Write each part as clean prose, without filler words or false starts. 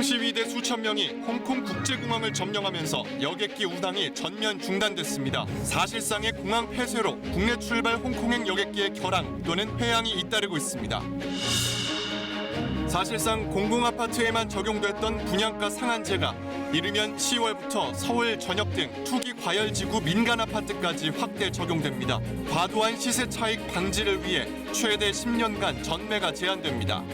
홍콩 시위대 수천 명이 홍콩 국제공항을 점령하면서 여객기 운항이 전면 중단됐습니다. 사실상의 공항 폐쇄로 국내 출발 홍콩행 여객기의 결항 또는 회항이 잇따르고 있습니다. 사실상 공공아파트에만 적용됐던 분양가 상한제가 이르면 10월부터 서울 전역 등 투기 과열지구 민간아파트까지 확대 적용됩니다. 과도한 시세 차익 방지를 위해 최대 10년간 전매가 제한됩니다.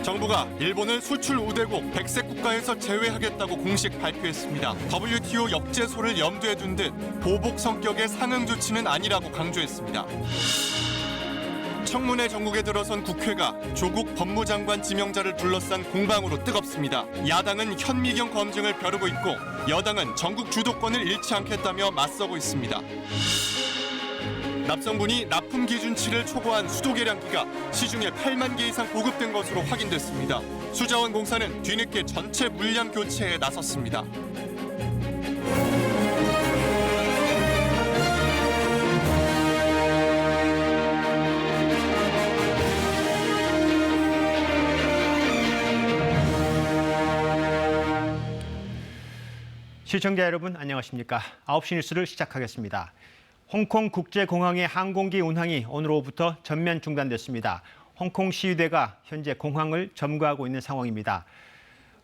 정부가 일본을 수출 우대국 100색 국가에서 제외하겠다고 공식 발표했습니다. WTO 역제소를 염두에 둔 듯 보복 성격의 상응 조치는 아니라고 강조했습니다. 청문회 전국에 들어선 국회가 조국 법무장관 지명자를 둘러싼 공방으로 뜨겁습니다. 야당은 현미경 검증을 벼르고 있고 여당은 전국 주도권을 잃지 않겠다며 맞서고 있습니다. 납성분이 납품 기준치를 초과한 수도 계량기가 시중에 8만 개 이상 보급된 것으로 확인됐습니다. 수자원공사는 뒤늦게 전체 물량 교체에 나섰습니다. 시청자 여러분 안녕하십니까? 9시 뉴스를 시작하겠습니다. 홍콩 국제공항의 항공기 운항이 오늘 오후부터 전면 중단됐습니다. 홍콩 시위대가 현재 공항을 점거하고 있는 상황입니다.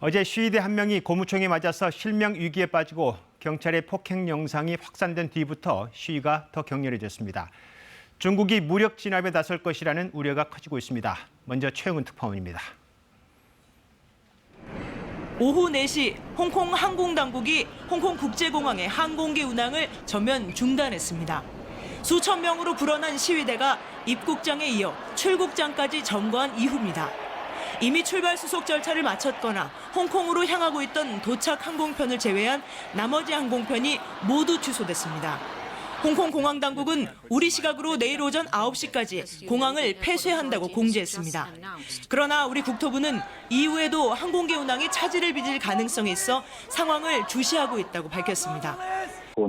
어제 시위대 한 명이 고무총에 맞아서 실명 위기에 빠지고 경찰의 폭행 영상이 확산된 뒤부터 시위가 더 격렬해졌습니다. 중국이 무력 진압에 나설 것이라는 우려가 커지고 있습니다. 먼저 최영은 특파원입니다. 오후 4시 홍콩 항공당국이 홍콩 국제공항의 항공기 운항을 전면 중단했습니다. 수천 명으로 불어난 시위대가 입국장에 이어 출국장까지 점거한 이후입니다. 이미 출발 수속 절차를 마쳤거나 홍콩으로 향하고 있던 도착 항공편을 제외한 나머지 항공편이 모두 취소됐습니다. 홍콩 공항 당국은 우리 시각으로 내일 오전 9시까지 공항을 폐쇄한다고 공지했습니다. 그러나 우리 국토부는 이후에도 항공기 운항이 차질을 빚을 가능성이 있어 상황을 주시하고 있다고 밝혔습니다.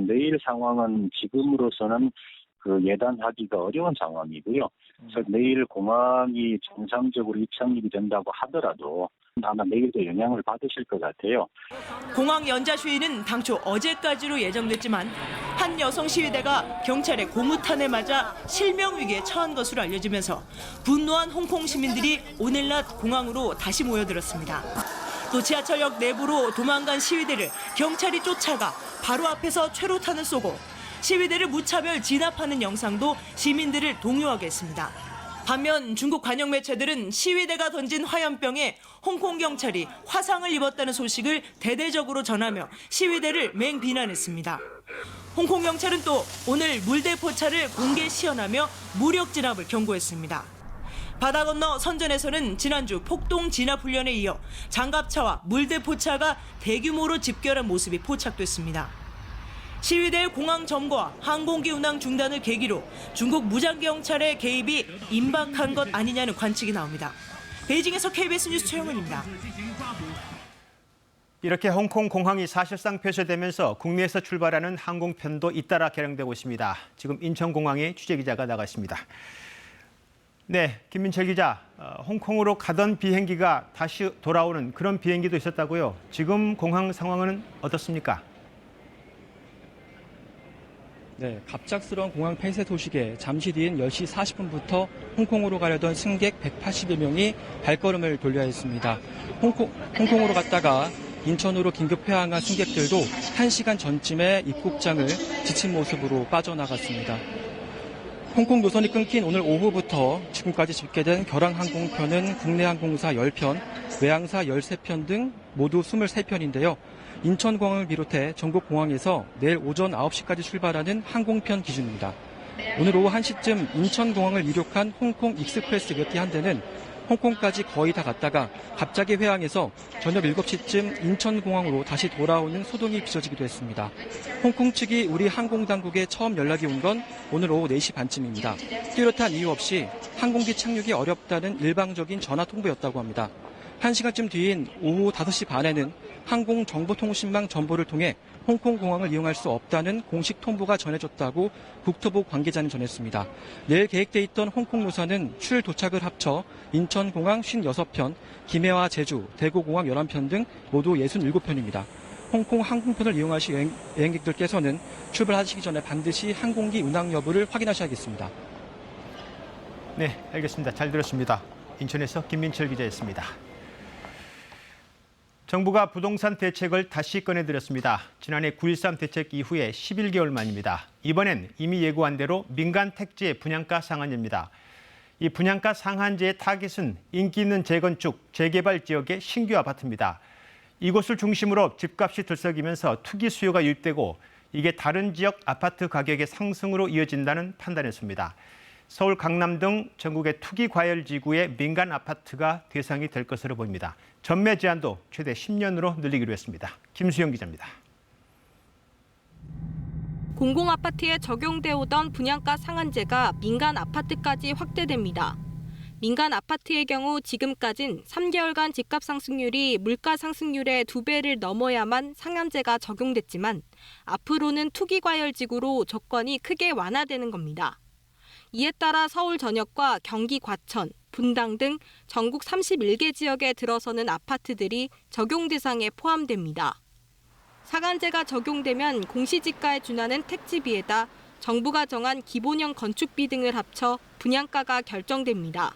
내일 상황은 지금으로서는 예단하기가 어려운 상황이고요. 그래서 내일 공항이 정상적으로 입상이 된다고 하더라도 아마 내일도 영향을 받으실 것 같아요. 공항 연자 시위는 당초 어제까지로 예정됐지만 한 여성 시위대가 경찰의 고무탄에 맞아 실명 위기에 처한 것으로 알려지면서 분노한 홍콩 시민들이 오늘 낮 공항으로 다시 모여들었습니다. 또 지하철역 내부로 도망간 시위대를 경찰이 쫓아가 바로 앞에서 최루탄을 쏘고 시위대를 무차별 진압하는 영상도 시민들을 동요하게 했습니다. 반면 중국 관영 매체들은 시위대가 던진 화염병에 홍콩 경찰이 화상을 입었다는 소식을 대대적으로 전하며 시위대를 맹비난했습니다. 홍콩 경찰은 또 오늘 물대포차를 공개 시연하며 무력 진압을 경고했습니다. 바다 건너 선전에서는 지난주 폭동 진압 훈련에 이어 장갑차와 물대포차가 대규모로 집결한 모습이 포착됐습니다. 시위대의 공항 점거와 항공기 운항 중단을 계기로 중국 무장경찰의 개입이 임박한 것 아니냐는 관측이 나옵니다. 베이징에서 KBS 뉴스 최영은입니다. 이렇게 홍콩 공항이 사실상 폐쇄되면서 국내에서 출발하는 항공편도 잇따라 개량되고 있습니다. 지금 인천공항에 취재기자가 나가 있습니다. 네, 김민철 기자, 홍콩으로 가던 비행기가 다시 돌아오는 그런 비행기도 있었다고요. 지금 공항 상황은 어떻습니까? 네, 갑작스러운 공항 폐쇄 소식에 잠시 뒤인 10시 40분부터 홍콩으로 가려던 승객 180여 명이 발걸음을 돌려야 했습니다. 홍콩으로 갔다가 인천으로 긴급 회항한 승객들도 1시간 전쯤에 입국장을 지친 모습으로 빠져나갔습니다. 홍콩 노선이 끊긴 오늘 오후부터 지금까지 집계된 결항 항공편은 국내 항공사 10편, 외항사 13편 등 모두 23편인데요. 인천공항을 비롯해 전국 공항에서 내일 오전 9시까지 출발하는 항공편 기준입니다. 오늘 오후 1시쯤 인천공항을 이륙한 홍콩 익스프레스 몇 기 한 대는 홍콩까지 거의 다 갔다가 갑자기 회항해서 저녁 7시쯤 인천공항으로 다시 돌아오는 소동이 빚어지기도 했습니다. 홍콩 측이 우리 항공당국에 처음 연락이 온 건 오늘 오후 4시 반쯤입니다. 뚜렷한 이유 없이 항공기 착륙이 어렵다는 일방적인 전화 통보였다고 합니다. 1시간쯤 뒤인 오후 5시 반에는 항공정보통신망 정보를 통해 홍콩 공항을 이용할 수 없다는 공식 통보가 전해졌다고 국토부 관계자는 전했습니다. 내일 계획돼 있던 홍콩 노선은 출 도착을 합쳐 인천공항 56편, 김해와 제주, 대구공항 11편 등 모두 67편입니다. 홍콩 항공편을 이용하실 여행객들께서는 출발하시기 전에 반드시 항공기 운항 여부를 확인하셔야겠습니다. 네, 알겠습니다. 잘 들었습니다. 인천에서 김민철 기자였습니다. 정부가 부동산 대책을 다시 꺼내들었습니다. 지난해 9.13 대책 이후에 11개월 만입니다. 이번엔 이미 예고한 대로 민간 택지의 분양가 상한제입니다. 이 분양가 상한제의 타깃은 인기 있는 재건축, 재개발 지역의 신규 아파트입니다. 이곳을 중심으로 집값이 들썩이면서 투기 수요가 유입되고 이게 다른 지역 아파트 가격의 상승으로 이어진다는 판단이었습니다. 서울, 강남 등 전국의 투기 과열 지구의 민간 아파트가 대상이 될 것으로 보입니다. 전매 제한도 최대 10년으로 늘리기로 했습니다. 김수영 기자입니다. 공공아파트에 적용돼 오던 분양가 상한제가 민간 아파트까지 확대됩니다. 민간 아파트의 경우 지금까진 3개월간 집값 상승률이 물가 상승률의 2배를 넘어야만 상한제가 적용됐지만 앞으로는 투기 과열 지구로 조건이 크게 완화되는 겁니다. 이에 따라 서울 전역과 경기 과천, 분당 등 전국 31개 지역에 들어서는 아파트들이 적용 대상에 포함됩니다. 상한제가 적용되면 공시지가에 준하는 택지비에다 정부가 정한 기본형 건축비 등을 합쳐 분양가가 결정됩니다.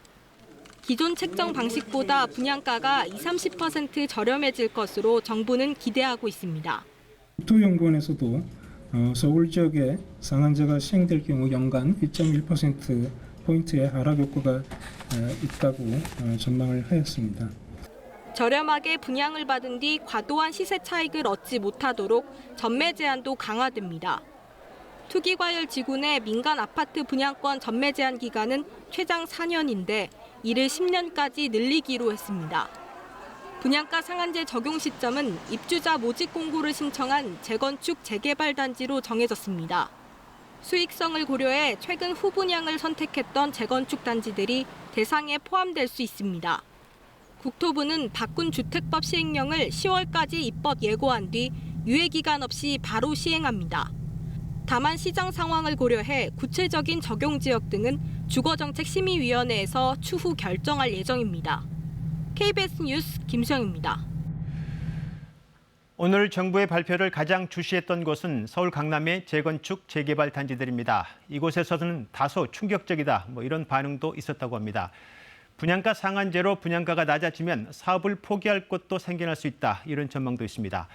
기존 책정 방식보다 분양가가 20-30% 저렴해질 것으로 정부는 기대하고 있습니다. 국토연구원에서도 서울 지역에 상한제가 시행될 경우 연간 1.1%포인트의 하락 효과가 있다고 전망을 하였습니다. 저렴하게 분양을 받은 뒤 과도한 시세 차익을 얻지 못하도록 전매 제한도 강화됩니다. 투기 과열 지구 내 민간 아파트 분양권 전매 제한 기간은 최장 4년인데 이를 10년까지 늘리기로 했습니다. 분양가 상한제 적용 시점은 입주자 모집 공고를 신청한 재건축 재개발 단지로 정해졌습니다. 수익성을 고려해 최근 후분양을 선택했던 재건축 단지들이 대상에 포함될 수 있습니다. 국토부는 바꾼 주택법 시행령을 10월까지 입법 예고한 뒤 유예 기간 없이 바로 시행합니다. 다만 시장 상황을 고려해 구체적인 적용 지역 등은 주거정책심의위원회에서 추후 결정할 예정입니다. KBS 뉴스 김수영입니다. 오늘 정부의 발표를 가장 주시했던 곳은 서울 강남의 재건축 재개발 단지들입니다. 이곳에서는 다소 충격적이다 이런 반응도 있었다고 합니다. 분양가 상한제로 분양가가 낮아지면 사업을 포기할 곳도 생겨날 수 있다 이런 전망도 있습니다.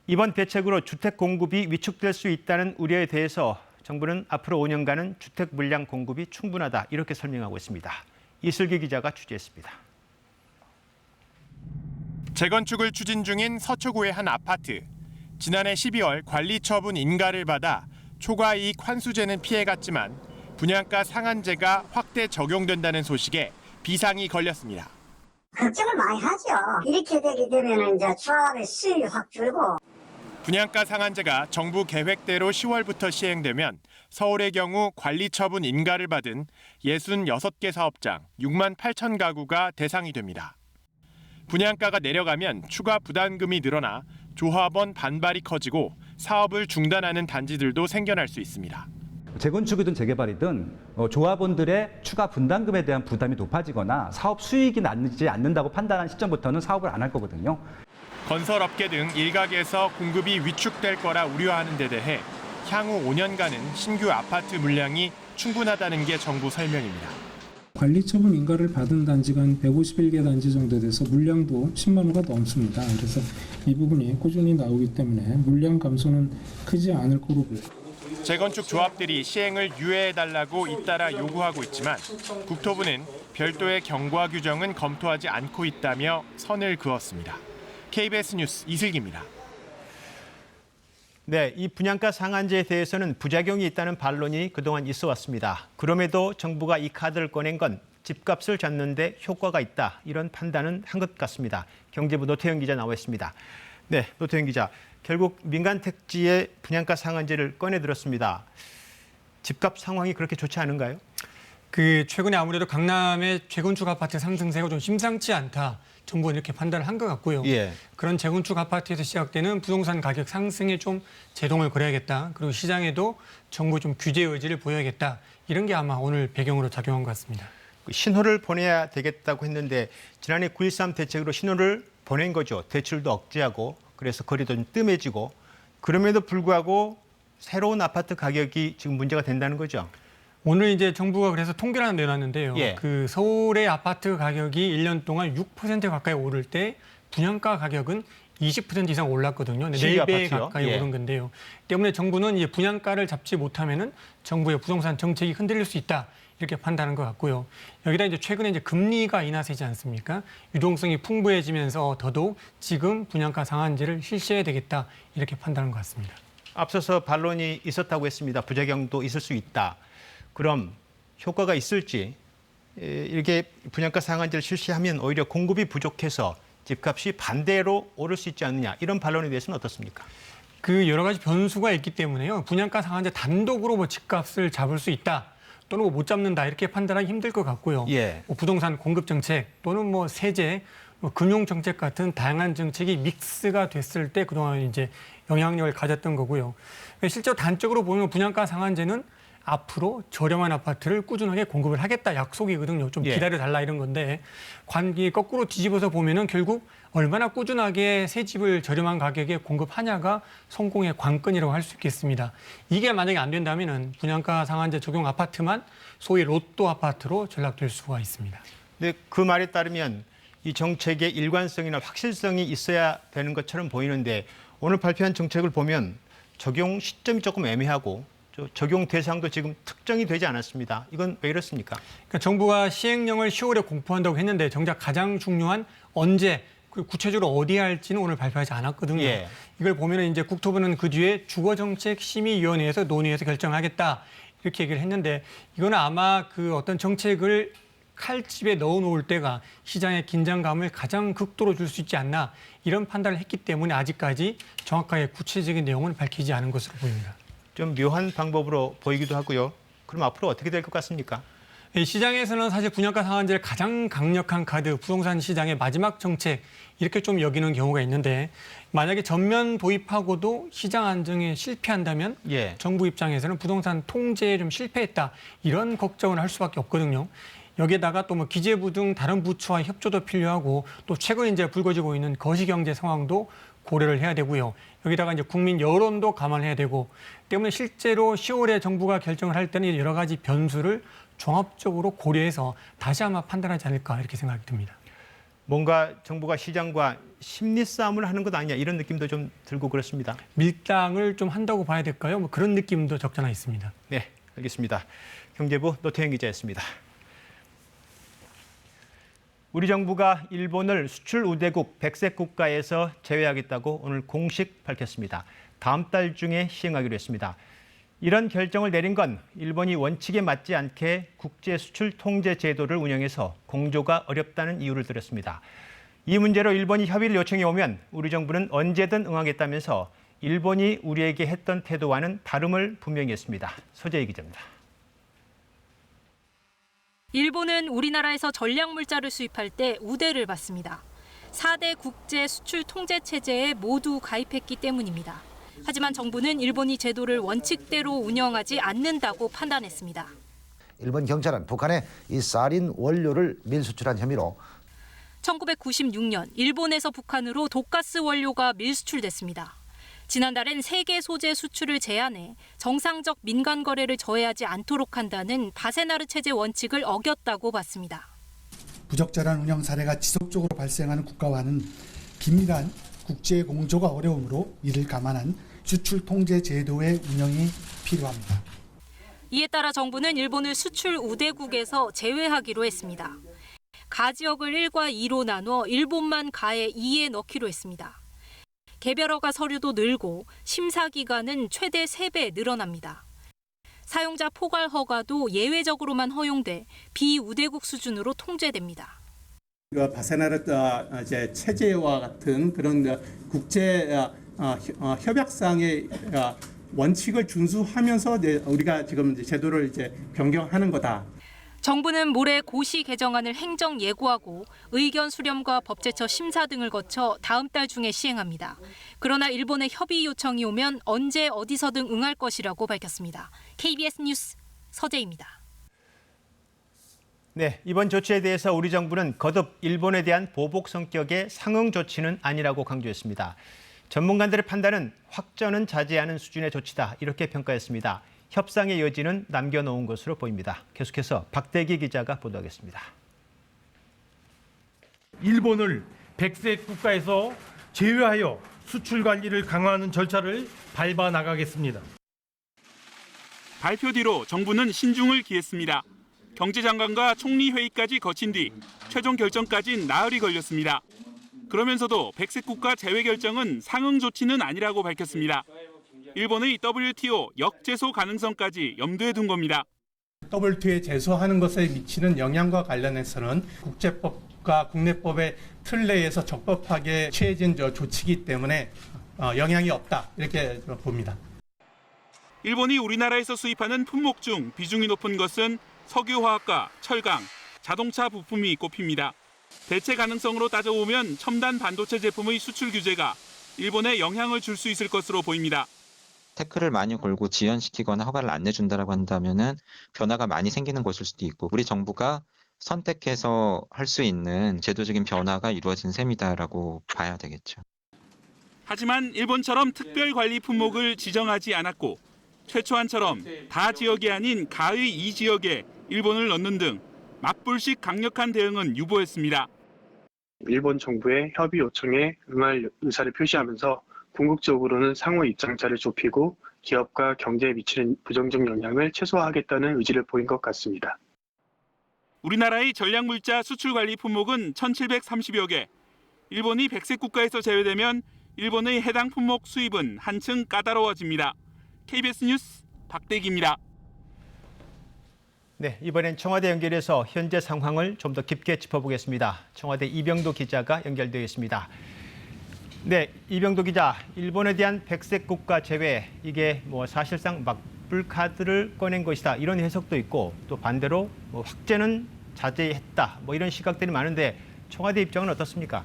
이번 대책으로 주택 공급이 위축될 수 있다는 우려에 대해서 정부는 앞으로 5년간은 주택 물량 공급이 충분하다 이렇게 설명하고 있습니다. 이슬기 기자가 취재했습니다. 재건축을 추진 중인 서초구의 한 아파트. 지난해 12월 관리처분 인가를 받아 초과이익 환수제는 피해갔지만 분양가 상한제가 확대 적용된다는 소식에 비상이 걸렸습니다. 걱정을 많이 하죠. 이렇게 되게 되면 이제 조합의 수익이 확 줄고. 분양가 상한제가 정부 계획대로 10월부터 시행되면 서울의 경우 관리처분 인가를 받은 66개 사업장 6만 8천 가구가 대상이 됩니다. 분양가가 내려가면 추가 부담금이 늘어나 조합원 반발이 커지고 사업을 중단하는 단지들도 생겨날 수 있습니다. 재건축이든 재개발이든 조합원들의 추가 분담금에 대한 부담이 높아지거나 사업 수익이 나지 않는다고 판단한 시점부터는 사업을 안 할 거거든요. 건설업계 등 일각에서 공급이 위축될 거라 우려하는 데 대해 향후 5년간은 신규 아파트 물량이 충분하다는 게 정부 설명입니다. 관리처분 인가를 받은 단지가 한 151개 단지 정도 돼서 물량도 10만 호가 넘습니다. 그래서 이 부분이 꾸준히 나오기 때문에 물량 감소는 크지 않을 거로 보입니다. 재건축 조합들이 시행을 유예해달라고 잇따라 요구하고 있지만 국토부는 별도의 경과 규정은 검토하지 않고 있다며 선을 그었습니다. KBS 뉴스 이슬기입니다. 네, 이 분양가 상한제에 대해서는 부작용이 있다는 반론이 그동안 있어 왔습니다. 그럼에도 정부가 이 카드를 꺼낸 건 집값을 잡는 데 효과가 있다. 이런 판단은 한 것 같습니다. 경제부 노태영 기자 나와 있습니다. 네, 노태영 기자. 결국 민간 택지의 분양가 상한제를 꺼내들었습니다. 집값 상황이 그렇게 좋지 않은가요? 최근에 아무래도 강남의 재건축 아파트 상승세가 좀 심상치 않다. 정부는 이렇게 판단을 한 것 같고요. 예. 그런 재건축 아파트에서 시작되는 부동산 가격 상승에 좀 제동을 걸어야겠다. 그리고 시장에도 정부 좀 규제 의지를 보여야겠다. 이런 게 아마 오늘 배경으로 작용한 것 같습니다. 신호를 보내야 되겠다고 했는데 지난해 9.13 대책으로 신호를 보낸 거죠. 대출도 억제하고 그래서 거리도 좀 뜸해지고 그럼에도 불구하고 새로운 아파트 가격이 지금 문제가 된다는 거죠. 오늘 이제 정부가 그래서 통계를 하나 내놨는데요. 예. 그 서울의 아파트 가격이 1년 동안 6% 가까이 오를 때 분양가 가격은 20% 이상 올랐거든요. 4배 아파트요? 가까이 예. 오른 건데요. 때문에 정부는 이제 분양가를 잡지 못하면은 정부의 부동산 정책이 흔들릴 수 있다. 이렇게 판단한 것 같고요. 여기다 이제 최근에 이제 금리가 인하되지 않습니까? 유동성이 풍부해지면서 더더욱 지금 분양가 상한제를 실시해야 되겠다. 이렇게 판단한 것 같습니다. 앞서서 반론이 있었다고 했습니다. 부작용도 있을 수 있다. 그럼 효과가 있을지 이렇게 분양가 상한제를 실시하면 오히려 공급이 부족해서 집값이 반대로 오를 수 있지 않느냐 이런 반론에 대해서는 어떻습니까? 그 여러 가지 변수가 있기 때문에요. 분양가 상한제 단독으로 뭐 집값을 잡을 수 있다. 또는 뭐 못 잡는다 이렇게 판단하기 힘들 것 같고요. 예. 뭐 부동산 공급 정책 또는 뭐 세제, 뭐 금융 정책 같은 다양한 정책이 믹스가 됐을 때 그동안 이제 영향력을 가졌던 거고요. 실제로 단적으로 보면 분양가 상한제는 앞으로 저렴한 아파트를 꾸준하게 공급을 하겠다 약속이거든요. 좀 예. 기다려달라 이런 건데 관계 거꾸로 뒤집어서 보면은 결국 얼마나 꾸준하게 새 집을 저렴한 가격에 공급하냐가 성공의 관건이라고 할 수 있겠습니다. 이게 만약에 안 된다면은 분양가 상한제 적용 아파트만 소위 로또 아파트로 전락될 수가 있습니다. 근데 그 말에 따르면 이 정책의 일관성이나 확실성이 있어야 되는 것처럼 보이는데 오늘 발표한 정책을 보면 적용 시점이 조금 애매하고 적용 대상도 지금 특정이 되지 않았습니다. 이건 왜 이렇습니까? 그러니까 정부가 시행령을 10월에 공포한다고 했는데 정작 가장 중요한 언제 구체적으로 어디에 할지는 오늘 발표하지 않았거든요. 예. 이걸 보면 이제 국토부는 그 뒤에 주거정책심의위원회에서 논의해서 결정하겠다 이렇게 얘기를 했는데 이거는 아마 그 어떤 정책을 칼집에 넣어놓을 때가 시장의 긴장감을 가장 극도로 줄 수 있지 않나 이런 판단을 했기 때문에 아직까지 정확하게 구체적인 내용은 밝히지 않은 것으로 보입니다. 좀 묘한 방법으로 보이기도 하고요. 그럼 앞으로 어떻게 될 것 같습니까? 시장에서는 사실 분양가 상한제를 가장 강력한 카드, 부동산 시장의 마지막 정책 이렇게 좀 여기는 경우가 있는데 만약에 전면 도입하고도 시장 안정에 실패한다면 예. 정부 입장에서는 부동산 통제에 좀 실패했다 이런 걱정을 할 수밖에 없거든요. 여기에다가 또 뭐 기재부 등 다른 부처와 협조도 필요하고 또 최근 이제 불거지고 있는 거시경제 상황도 고려를 해야 되고요. 여기다가 이제 국민 여론도 감안해야 되고 때문에 실제로 10월에 정부가 결정을 할 때는 여러 가지 변수를 종합적으로 고려해서 다시 아마 판단하지 않을까 이렇게 생각이 듭니다. 뭔가 정부가 시장과 심리 싸움을 하는 것 아니냐 이런 느낌도 좀 들고 그렇습니다. 밀당을 좀 한다고 봐야 될까요? 뭐 그런 느낌도 적잖아 있습니다. 네, 알겠습니다. 경제부 노태영 기자였습니다. 우리 정부가 일본을 수출 우대국 100색 국가에서 제외하겠다고 오늘 공식 밝혔습니다. 다음 달 중에 시행하기로 했습니다. 이런 결정을 내린 건 일본이 원칙에 맞지 않게 국제 수출 통제 제도를 운영해서 공조가 어렵다는 이유를 들었습니다. 이 문제로 일본이 협의를 요청해 오면 우리 정부는 언제든 응하겠다면서 일본이 우리에게 했던 태도와는 다름을 분명히 했습니다. 소재희 기자입니다. 일본은 우리나라에서 전략물자를 수입할 때 우대를 받습니다. 4대 국제 수출 통제 체제에 모두 가입했기 때문입니다. 하지만 정부는 일본이 제도를 원칙대로 운영하지 않는다고 판단했습니다. 일본 경찰은 북한에 이 사린 원료를 밀수출한 혐의로 1996년 일본에서 북한으로 독가스 원료가 밀수출됐습니다. 지난달엔 세계 소재 수출을 제한해 정상적 민간 거래를 저해하지 않도록 한다는 바세나르 체제 원칙을 어겼다고 봤습니다. 부적절한 운영 사례가 지속적으로 발생하는 국가와는 긴밀한 국제 공조가 어려우므로 이를 감안한 수출 통제 제도의 운영이 필요합니다. 이에 따라 정부는 일본을 수출 우대국에서 제외하기로 했습니다. 가 지역을 1과 2로 나눠 일본만 가에 2에 넣기로 했습니다. 개별 허가 서류도 늘고 심사 기간은 최대 3배 늘어납니다. 사용자 포괄 허가도 예외적으로만 허용돼 비우대국 수준으로 통제됩니다. 바세나르 체제와 같은 그런 국제 협약상의 원칙을 준수하면서 우리가 지금 제도를 변경하는 거다. 정부는 모레 고시 개정안을 행정 예고하고 의견 수렴과 법제처 심사 등을 거쳐 다음 달 중에 시행합니다. 그러나 일본의 협의 요청이 오면 언제 어디서든 응할 것이라고 밝혔습니다. KBS 뉴스 서재입니다. 네, 이번 조치에 대해서 우리 정부는 거듭 일본에 대한 보복 성격의 상응 조치는 아니라고 강조했습니다. 전문가들의 판단은 확전은 자제하는 수준의 조치다 이렇게 평가했습니다. 협상의 여지는 남겨놓은 것으로 보입니다. 계속해서 박대기 기자가 보도하겠습니다. 일본을 백색 국가에서 제외하여 수출 관리를 강화하는 절차를 밟아 나가겠습니다. 발표 뒤로 정부는 신중을 기했습니다. 경제장관과 총리 회의까지 거친 뒤 최종 결정까지는 나흘이 걸렸습니다. 그러면서도 백색 국가 제외 결정은 상응 조치는 아니라고 밝혔습니다. 일본의 WTO 역제소 가능성까지 염두에 둔 겁니다. WTO에 제소하는 것에 미치는 영향과 관련해서는 국제법과 국내법의 틀 내에서 적법하게 취해진 조치이기 때문에 영향이 없다 이렇게 봅니다. 일본이 우리나라에서 수입하는 품목 중 비중이 높은 것은 석유화학과 철강, 자동차 부품이 꼽힙니다. 대체 가능성으로 따져보면 첨단 반도체 제품의 수출 규제가 일본에 영향을 줄 수 있을 것으로 보입니다. 태클을 많이 걸고 지연시키거나 허가를 안 내준다라고 한다면은 변화가 많이 생기는 것일 수도 있고 우리 정부가 선택해서 할 수 있는 제도적인 변화가 이루어진 셈이다라고 봐야 되겠죠. 하지만 일본처럼 특별 관리 품목을 지정하지 않았고 최초안처럼 다 지역이 아닌 가의 2지역에 일본을 넣는 등 맞불식 강력한 대응은 유보했습니다. 일본 정부의 협의 요청에 응할 의사를 표시하면서 궁극적으로는 상호 입장차를 좁히고 기업과 경제에 미치는 부정적 영향을 최소화하겠다는 의지를 보인 것 같습니다. 우리나라의 전략물자 수출 관리 품목은 1,730여 개. 일본이 백색 국가에서 제외되면 일본의 해당 품목 수입은 한층 까다로워집니다. KBS 뉴스 박대기입니다. 네, 이번엔 청와대 연결해서 현재 상황을 좀 더 깊게 짚어보겠습니다. 청와대 이병도 기자가 연결되어 있습니다. 네, 이병도 기자, 일본에 대한 백색 국가 제외, 이게 사실상 막불 카드를 꺼낸 것이다 이런 해석도 있고 또 반대로 확대는 자제했다 이런 시각들이 많은데 청와대 입장은 어떻습니까?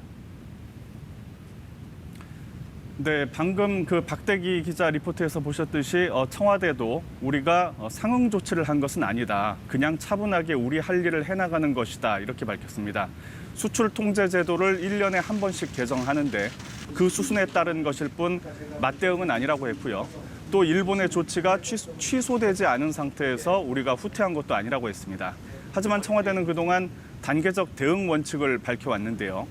네, 방금 그 박대기 기자 리포트에서 보셨듯이 청와대도 우리가 상응 조치를 한 것은 아니다. 그냥 차분하게 우리 할 일을 해나가는 것이다. 이렇게 밝혔습니다. 수출 통제 제도를 1년에 한 번씩 개정하는데 그 수순에 따른 것일 뿐 맞대응은 아니라고 했고요. 또 일본의 조치가 취소되지 않은 상태에서 우리가 후퇴한 것도 아니라고 했습니다. 하지만 청와대는 그동안 단계적 대응 원칙을 밝혀왔는데요.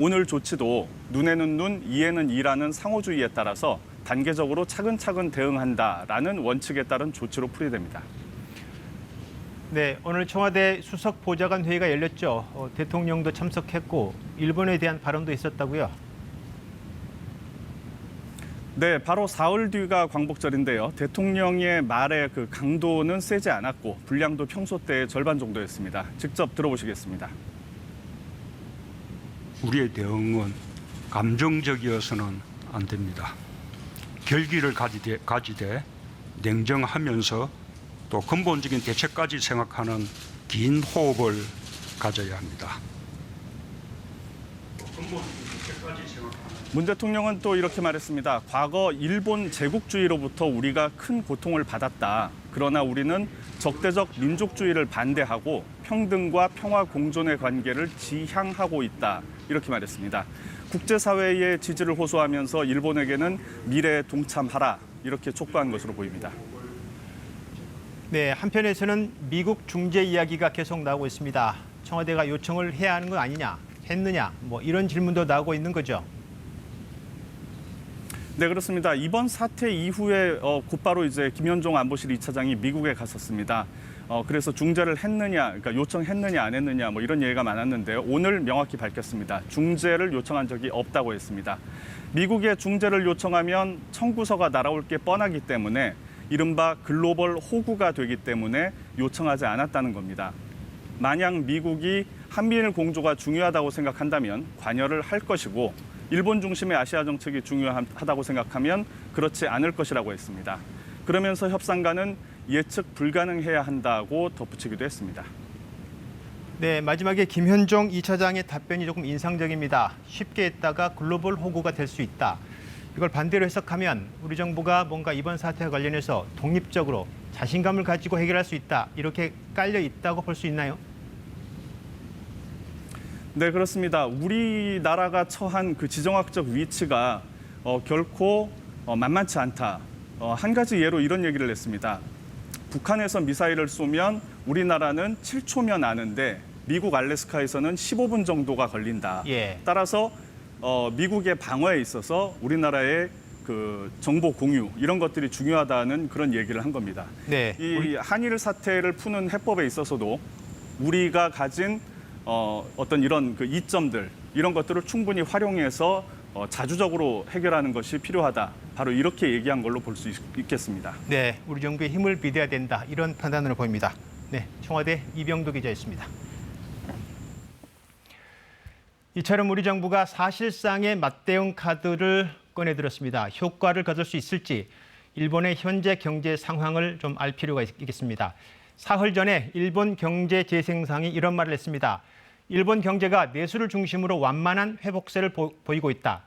오늘 조치도 눈에는 눈, 이에는 이라는 상호주의에 따라서 단계적으로 차근차근 대응한다라는 원칙에 따른 조치로 풀이됩니다. 네, 오늘 청와대 수석 보좌관 회의가 열렸죠. 대통령도 참석했고 일본에 대한 발언도 있었다고요? 네, 바로 사흘 뒤가 광복절인데요. 대통령의 말의 그 강도는 세지 않았고 분량도 평소 때의 절반 정도였습니다. 직접 들어보시겠습니다. 우리의 대응은 감정적이어서는 안 됩니다. 결기를 가지되 냉정하면서 또 근본적인 대책까지 생각하는 긴 호흡을 가져야 합니다. 문 대통령은 또 이렇게 말했습니다. 과거 일본 제국주의로부터 우리가 큰 고통을 받았다. 그러나 우리는 적대적 민족주의를 반대하고 평등과 평화 공존의 관계를 지향하고 있다. 이렇게 말했습니다. 국제사회의 지지를 호소하면서 일본에게는 미래에 동참하라. 이렇게 촉구한 것으로 보입니다. 네, 한편에서는 미국 중재 이야기가 계속 나오고 있습니다. 청와대가 요청을 해야 하는 거 아니냐, 했느냐, 이런 질문도 나오고 있는 거죠. 네, 그렇습니다. 이번 사태 이후에 곧바로 이제 김현종 안보실 2차장이 미국에 갔었습니다. 그래서 중재를 했느냐, 그러니까 요청했느냐 안 했느냐 이런 얘기가 많았는데요. 오늘 명확히 밝혔습니다. 중재를 요청한 적이 없다고 했습니다. 미국에 중재를 요청하면 청구서가 날아올 게 뻔하기 때문에 이른바 글로벌 호구가 되기 때문에 요청하지 않았다는 겁니다. 만약 미국이 한미일 공조가 중요하다고 생각한다면 관여를 할 것이고 일본 중심의 아시아 정책이 중요하다고 생각하면 그렇지 않을 것이라고 했습니다. 그러면서 협상가는 예측 불가능해야 한다고 덧붙이기도 했습니다. 네, 마지막에 김현종 2차장의 답변이 조금 인상적입니다. 쉽게 했다가 글로벌 호구가 될 수 있다. 이걸 반대로 해석하면 우리 정부가 뭔가 이번 사태와 관련해서 독립적으로 자신감을 가지고 해결할 수 있다. 이렇게 깔려 있다고 볼 수 있나요? 네, 그렇습니다. 우리나라가 처한 그 지정학적 위치가 결코 만만치 않다. 한 가지 예로 이런 얘기를 했습니다. 북한에서 미사일을 쏘면 우리나라는 7초면 아는데 미국 알래스카에서는 15분 정도가 걸린다. 예. 따라서 미국의 방어에 있어서 우리나라의 그 정보 공유 이런 것들이 중요하다는 그런 얘기를 한 겁니다. 네. 이 한일 사태를 푸는 해법에 있어서도 우리가 가진 어떤 이런 그 이점들 이런 것들을 충분히 활용해서 자주적으로 해결하는 것이 필요하다. 바로 이렇게 얘기한 걸로 볼 수 있겠습니다. 네, 우리 정부의 힘을 비대해야 된다. 이런 판단으로 보입니다. 네, 청와대 이병도 기자였습니다. 이처럼 우리 정부가 사실상의 맞대응 카드를 꺼내들었습니다. 효과를 거둘 수 있을지 일본의 현재 경제 상황을 좀 알 필요가 있겠습니다. 사흘 전에 일본 경제재생상이 이런 말을 했습니다. 일본 경제가 내수를 중심으로 완만한 회복세를 보이고 있다.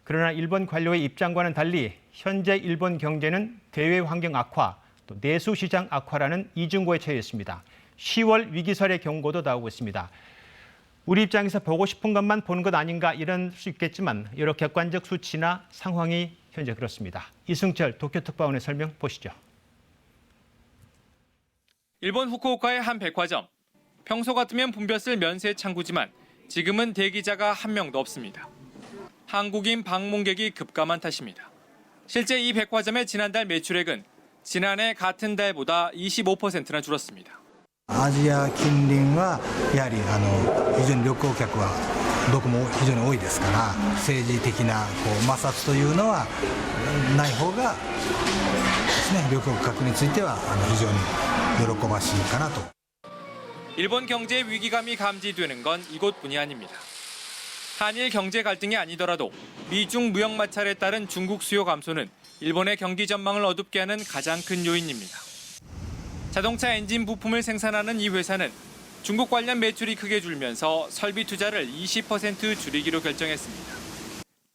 그러나 일본 관료의 입장과는 달리 현재 일본 경제는 대외 환경 악화, 또 내수 시장 악화라는 이중고에 처해 있습니다. 10월 위기설의 경고도 나오고 있습니다. 우리 입장에서 보고 싶은 것만 보는 것 아닌가 이럴 수 있겠지만 여러 객관적 수치나 상황이 현재 그렇습니다. 이승철 도쿄특파원의 설명 보시죠. 일본 후쿠오카의 한 백화점. 평소 같으면 붐볐을 면세 창구지만 지금은 대기자가 한 명도 없습니다. 한국인 방문객이 급감한 탓입니다. 실제 이 백화점의 지난달 매출액은 지난해 같은 달보다 25%나 줄었습니다. アジア近隣はやはり非常に旅行客はどこも非常に多いですから政治的な摩擦というのはない方がですね旅行客については非常に喜ばしいかなと. 일본 경제의 위기감이 감지되는 건 이곳뿐이 아닙니다. 한일 경제 갈등이 아니더라도 미중 무역 마찰에 따른 중국 수요 감소는 일본의 경기 전망을 어둡게 하는 가장 큰 요인입니다. 자동차 엔진 부품을 생산하는 이 회사는 중국 관련 매출이 크게 줄면서 설비 투자를 20% 줄이기로 결정했습니다.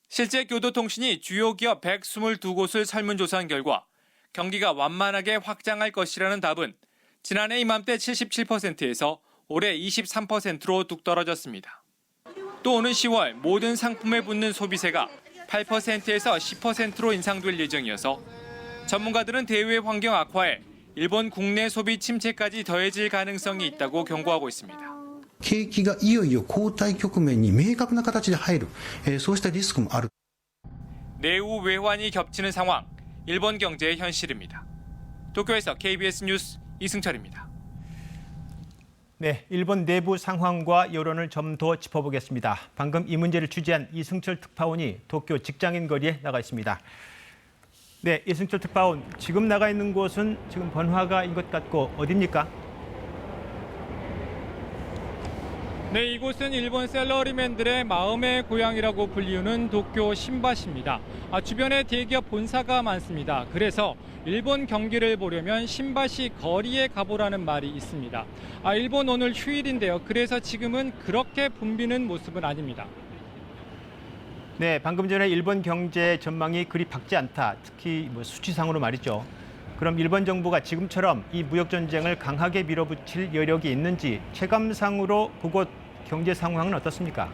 실제 교도통신이 주요 기업 122곳을 설문조사한 결과 경기가 완만하게 확장할 것이라는 답은 지난해 이맘때 77%에서 올해 23%로 뚝 떨어졌습니다. 또 오는 10월 모든 상품에 붙는 소비세가 8%에서 10%로 인상될 예정이어서 전문가들은 대외 환경 악화에 일본 국내 소비 침체까지 더해질 가능성이 있다고 경고하고 있습니다. 景気がいよいよ後退局面に明確な形で入る、そうしたリスクもある. 내후 외환이 겹치는 상황, 일본 경제의 현실입니다. 도쿄에서 KBS 뉴스 이승철입니다. 네, 일본 내부 상황과 여론을 좀 더 짚어보겠습니다. 방금 이 문제를 취재한 이승철 특파원이 도쿄 직장인 거리에 나가 있습니다. 네, 이승철 특파원, 지금 나가 있는 곳은 지금 번화가인 것 같고 어디입니까? 네, 이곳은 일본 샐러리맨들의 마음의 고향이라고 불리우는 도쿄 신바시입니다. 주변에 대기업 본사가 많습니다. 그래서 일본 경기를 보려면 신바시 거리에 가보라는 말이 있습니다. 일본 오늘 휴일인데요. 그래서 지금은 그렇게 붐비는 모습은 아닙니다. 네, 방금 전에 일본 경제 전망이 그리 밝지 않다. 특히 수치상으로 말이죠. 그럼 일본 정부가 지금처럼 이 무역 전쟁을 강하게 밀어붙일 여력이 있는지 체감상으로 그곳 경제 상황은 어떻습니까?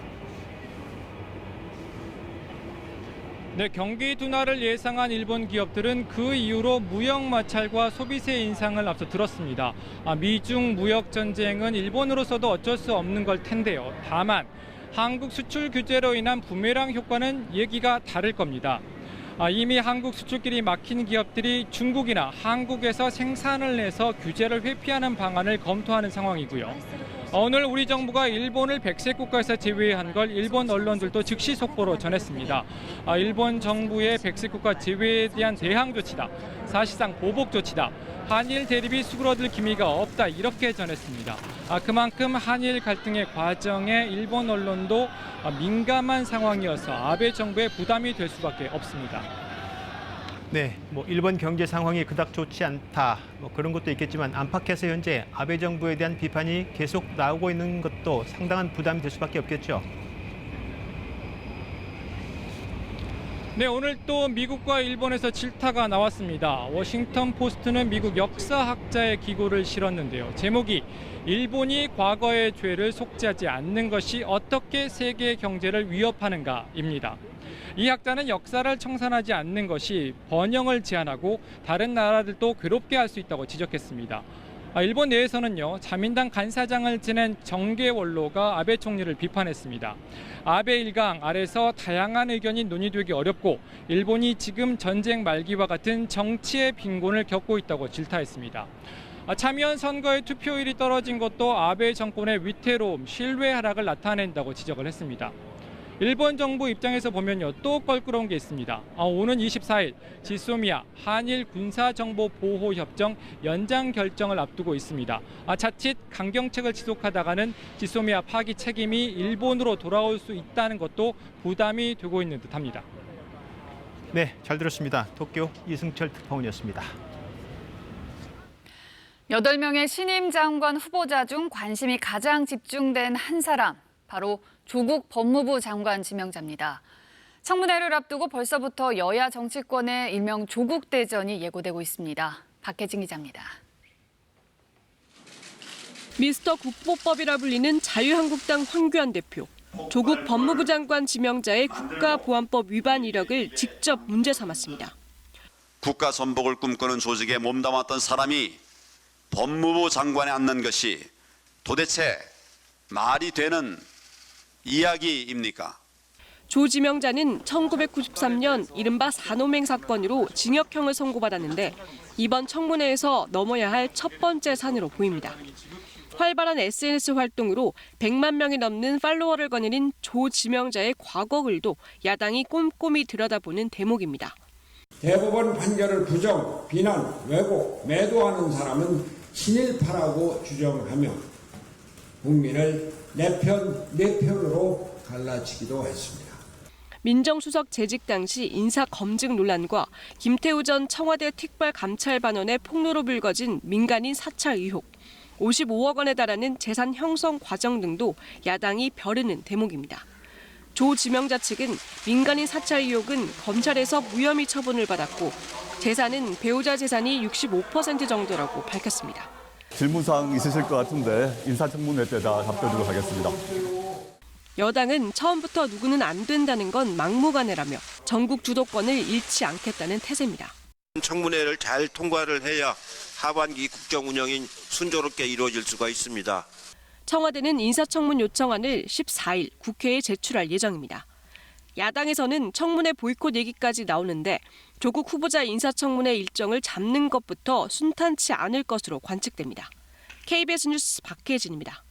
네, 경기 둔화를 예상한 일본 기업들은 그 이후로 무역 마찰과 소비세 인상을 앞서 들었습니다. 미중 무역 전쟁은 일본으로서도 어쩔 수 없는 걸 텐데요. 다만 한국 수출 규제로 인한 부메랑 효과는 얘기가 다를 겁니다. 이미 한국 수출길이 막힌 기업들이 중국이나 한국에서 생산을 해서 규제를 회피하는 방안을 검토하는 상황이고요. 오늘 우리 정부가 일본을 백색 국가에서 제외한 걸 일본 언론들도 즉시 속보로 전했습니다. 일본 정부의 백색 국가 제외에 대한 대항 조치다. 사실상 보복 조치다. 한일 대립이 수그러들 기미가 없다. 이렇게 전했습니다. 그만큼 한일 갈등의 과정에 일본 언론도 민감한 상황이어서 아베 정부의 부담이 될 수밖에 없습니다. 네, 일본 경제 상황이 그닥 좋지 않다, 그런 것도 있겠지만 안팎에서 현재 아베 정부에 대한 비판이 계속 나오고 있는 것도 상당한 부담이 될 수밖에 없겠죠. 네, 오늘 또 미국과 일본에서 질타가 나왔습니다. 워싱턴 포스트는 미국 역사학자의 기고를 실었는데요. 제목이 일본이 과거의 죄를 속죄하지 않는 것이 어떻게 세계 경제를 위협하는가입니다. 이 학자는 역사를 청산하지 않는 것이 번영을 제한하고 다른 나라들도 괴롭게 할 수 있다고 지적했습니다. 일본 내에서는요, 자민당 간사장을 지낸 정계 원로가 아베 총리를 비판했습니다. 아베 일강 아래서 다양한 의견이 논의되기 어렵고 일본이 지금 전쟁 말기와 같은 정치의 빈곤을 겪고 있다고 질타했습니다. 참여한 선거의 투표율이 떨어진 것도 아베 정권의 위태로움, 신뢰 하락을 나타낸다고 지적을 했습니다. 일본 정부 입장에서 보면요, 또 껄끄러운 게 있습니다. 오는 24일 지소미아 한일 군사정보보호협정 연장 결정을 앞두고 있습니다. 자칫 강경책을 지속하다가는 지소미아 파기 책임이 일본으로 돌아올 수 있다는 것도 부담이 되고 있는 듯합니다. 네, 잘 들었습니다. 도쿄 이승철 특파원이었습니다. 8명의 신임 장관 후보자 중 관심이 가장 집중된 한 사람, 바로 조국 법무부 장관 지명자입니다. 청문회를 앞두고 벌써부터 여야 정치권의 일명 조국 대전이 예고되고 있습니다. 박혜진 기자입니다. 미스터 국보법이라 불리는 자유한국당 황교안 대표. 조국 법무부 장관 지명자의 국가보안법 위반 이력을 직접 문제 삼았습니다. 국가 선복을 꿈꾸는 조직에 몸담았던 사람이 법무부 장관에 앉는 것이 도대체 말이 되는 이야기입니까? 조 지명자는 1993년 이른바 산호맹 사건으로 징역형을 선고받았는데 이번 청문회에서 넘어야 할 첫 번째 산으로 보입니다. 활발한 SNS 활동으로 100만 명이 넘는 팔로워를 거느린 조 지명자의 과거 글도 야당이 꼼꼼히 들여다보는 대목입니다. 대법원 판결을 부정, 비난, 왜곡, 매도하는 사람은 친일파라고 주장하며 국민을 내 편으로 갈라치기도 했습니다. 민정수석 재직 당시 인사 검증 논란과 김태우 전 청와대 특별 감찰반원의 폭로로 불거진 민간인 사찰 의혹, 55억 원에 달하는 재산 형성 과정 등도 야당이 벼르는 대목입니다. 조 지명자 측은 민간인 사찰 의혹은 검찰에서 무혐의 처분을 받았고 재산은 배우자 재산이 65% 정도라고 밝혔습니다. 질문사항 있으실 것 같은데 인사청문회 때 다 답변드리도록 하겠습니다. 여당은 처음부터 누구는 안 된다는 건 막무가내라며 전국 주도권을 잃지 않겠다는 태세입니다. 청문회를 잘 통과를 해야 하반기 국정 운영이 순조롭게 이루어질 수가 있습니다. 청와대는 인사청문 요청안을 14일 국회에 제출할 예정입니다. 야당에서는 청문회 보이콧 얘기까지 나오는데 조국 후보자 인사청문회 일정을 잡는 것부터 순탄치 않을 것으로 관측됩니다. KBS 뉴스 박혜진입니다.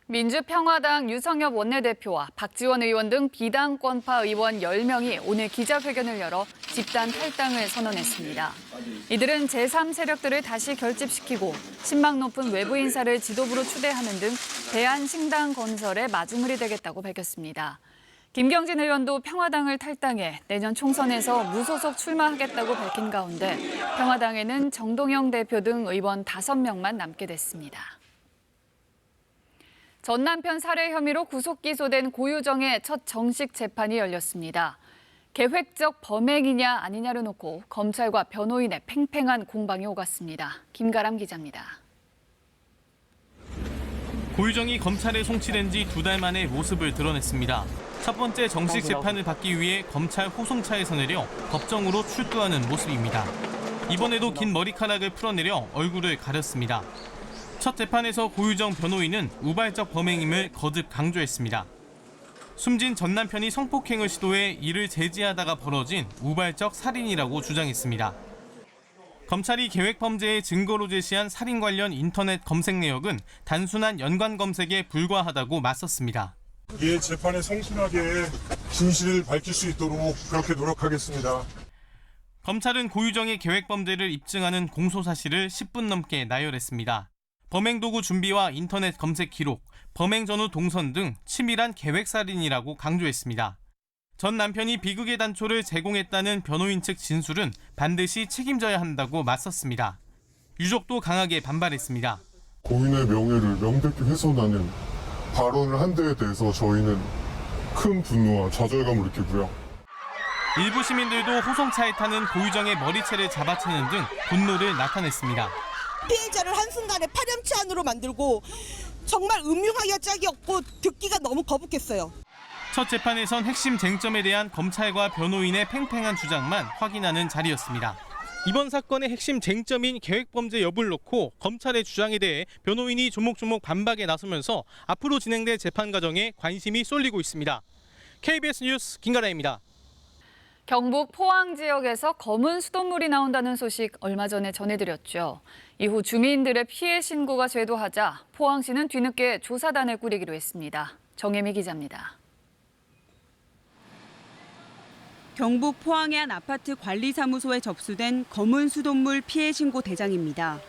민주평화당 유성엽 원내대표와 박지원 의원 등 비당권파 의원 10명이 오늘 기자회견을 열어 집단 탈당을 선언했습니다. 이들은 제3세력들을 다시 결집시키고 신망 높은 외부 인사를 지도부로 추대하는 등 대한신당 건설에 마중물이 되겠다고 밝혔습니다. 김경진 의원도 평화당을 탈당해 내년 총선에서 무소속 출마하겠다고 밝힌 가운데 평화당에는 정동영 대표 등 의원 5명만 남게 됐습니다. 전 남편 살해 혐의로 구속 기소된 고유정의 첫 정식 재판이 열렸습니다. 계획적 범행이냐 아니냐를 놓고 검찰과 변호인의 팽팽한 공방이 오갔습니다. 김가람 기자입니다. 고유정이 검찰에 송치된 지 2달 만에 모습을 드러냈습니다. 첫 번째 정식 재판을 받기 위해 검찰 호송차에서 내려 법정으로 출두하는 모습입니다. 이번에도 긴 머리카락을 풀어내려 얼굴을 가렸습니다. 첫 재판에서 고유정 변호인은 우발적 범행임을 거듭 강조했습니다. 숨진 전 남편이 성폭행을 시도해 이를 제지하다가 벌어진 우발적 살인이라고 주장했습니다. 검찰이 계획범죄의 증거로 제시한 살인 관련 인터넷 검색 내역은 단순한 연관 검색에 불과하다고 맞섰습니다. 이 재판에 성실하게 진실을 밝힐 수 있도록 그렇게 노력하겠습니다. 검찰은 고유정의 계획범죄를 입증하는 공소사실을 10분 넘게 나열했습니다. 범행도구 준비와 인터넷 검색 기록, 범행 전후 동선 등 치밀한 계획살인이라고 강조했습니다. 전 남편이 비극의 단초를 제공했다는 변호인 측 진술은 반드시 책임져야 한다고 맞섰습니다. 유족도 강하게 반발했습니다. 고인의 명예를 명백히 훼손하는 발언을 한 데에 대해서 저희는 큰 분노와 좌절감을 느끼고요. 일부 시민들도 호송차에 타는 고유정의 머리채를 잡아채는 등 분노를 나타냈습니다. 피해자를 한순간에 파렴치 안으로 만들고 정말 음흉하기가 짝이 없고 듣기가 너무 거북했어요. 첫 재판에선 핵심 쟁점에 대한 검찰과 변호인의 팽팽한 주장만 확인하는 자리였습니다. 이번 사건의 핵심 쟁점인 계획범죄 여부를 놓고 검찰의 주장에 대해 변호인이 조목조목 반박에 나서면서 앞으로 진행될 재판 과정에 관심이 쏠리고 있습니다. KBS 뉴스 김가라입니다. 경북 포항 지역에서 검은 수돗물이 나온다는 소식 얼마 전에 전해드렸죠. 이후 주민들의 피해 신고가 쇄도하자 포항시는 뒤늦게 조사단을 꾸리기로 했습니다. 정혜미 기자입니다. 경북 포항의 한 아파트 관리사무소에 접수된 검은 수돗물 피해 신고 대장입니다.